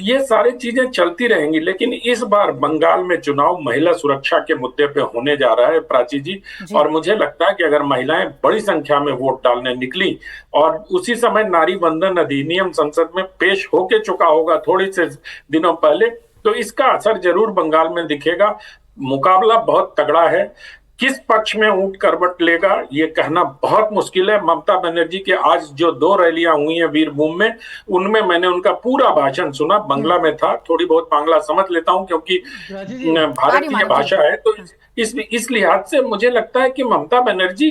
ये सारी चीजें चलती रहेंगी, लेकिन इस बार बंगाल में चुनाव महिला सुरक्षा के मुद्दे पे होने जा रहा है, प्राची जी। जी। और मुझे लगता है कि अगर महिलाएं बड़ी संख्या में वोट डालने निकली और उसी समय नारी बंधन अधिनियम संसद में पेश होके चुका होगा थोड़ी से दिनों पहले, तो इसका असर जरूर बंगाल में दिखेगा। मुकाबला बहुत तगड़ा है। किस पक्ष में ऊंट करवट लेगा ये कहना बहुत मुश्किल है। ममता बनर्जी के आज जो 2 रैलियां हुई हैं वीरभूम में, उनमें मैंने उनका पूरा भाषण सुना। हम्म। बांग्ला में था, थोड़ी बहुत बांग्ला समझ लेता हूं क्योंकि राजीव जी। आर्य भारतीय मानव जी। भाषा है। तो इस लिहाज से मुझे लगता है कि ममता बनर्जी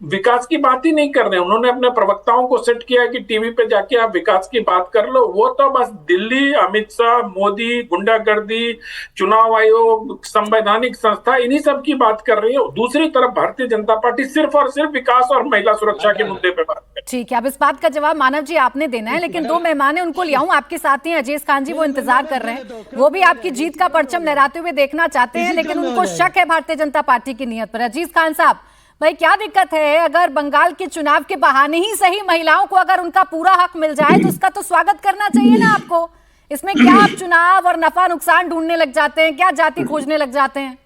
विकास की बात ही नहीं कर रहे। उन्होंने अपने प्रवक्ताओं को सेट किया कि टीवी पे जाके आप विकास की बात कर लो। वो तो बस दिल्ली, अमित शाह, मोदी, गुंडागर्दी, चुनाव आयोग, संवैधानिक संस्था, इन्हीं सब की बात कर रही है। दूसरी तरफ भारतीय जनता पार्टी सिर्फ और सिर्फ विकास और महिला सुरक्षा के मुद्दे पे बात कर। ठीक है, अब इस बात का जवाब मानव जी आपने देना है, लेकिन दो मेहमान है उनको ले आऊं आपके साथ ही। अजीज खान जी वो इंतजार कर रहे हैं, वो भी आपकी जीत का परचम लहराते हुए देखना चाहते हैं, लेकिन उनको शक है भारतीय जनता पार्टी की नीयत पर। अजीज खान साहब, भाई क्या दिक्कत है अगर बंगाल के चुनाव के बहाने ही सही महिलाओं को अगर उनका पूरा हक मिल जाए तो उसका तो स्वागत करना चाहिए ना आपको। इसमें क्या आप चुनाव और नफा नुकसान ढूंढने लग जाते हैं, क्या जाति खोजने लग जाते हैं?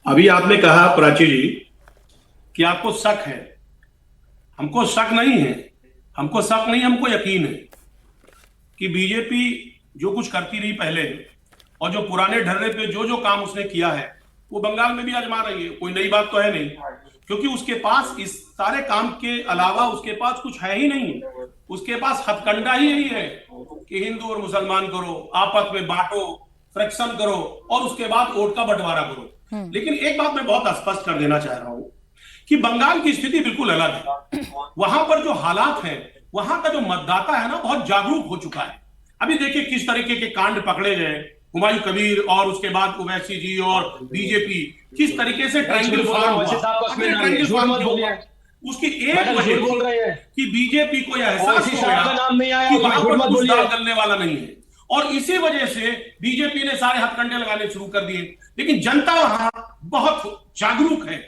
अभी आपने कहा प्राची जी कि आपको शक है। हमको शक नहीं है, हमको यकीन है कि बीजेपी जो कुछ करती रही पहले और जो पुराने ढर्रे पे जो जो काम उसने किया है वो बंगाल में भी आजमा रही है। कोई नई बात तो है नहीं, क्योंकि उसके पास इस सारे काम के अलावा उसके पास कुछ है ही नहीं। उसके पास हथकंडा ही यही है कि हिंदू और मुसलमान करो, आपस में बांटो, फ्रैक्शन करो और उसके बाद वोट का बंटवारा करो। लेकिन एक बात मैं बहुत स्पष्ट कर देना चाह रहा हूं कि बंगाल की स्थिति बिल्कुल अलग है। वहां पर जो हालात है, वहां का जो मतदाता है ना, बहुत जागरूक हो चुका है। अभी देखिए किस तरीके के कांड पकड़े गए, हुमायूं कबीर और उसके बाद ओवैसी जी और बीजेपी, किस तरीके से ट्रायंगल फॉर्म हुआ। उसकी एक वजह कि बीजेपी को यह एहसास हो गया कि वहां पर कुछ दाल गलने वाला नहीं है, और इसी वजह से बीजेपी ने सारे हथकंडे लगाने शुरू कर दिए। लेकिन जनता वहां बहुत जागरूक है।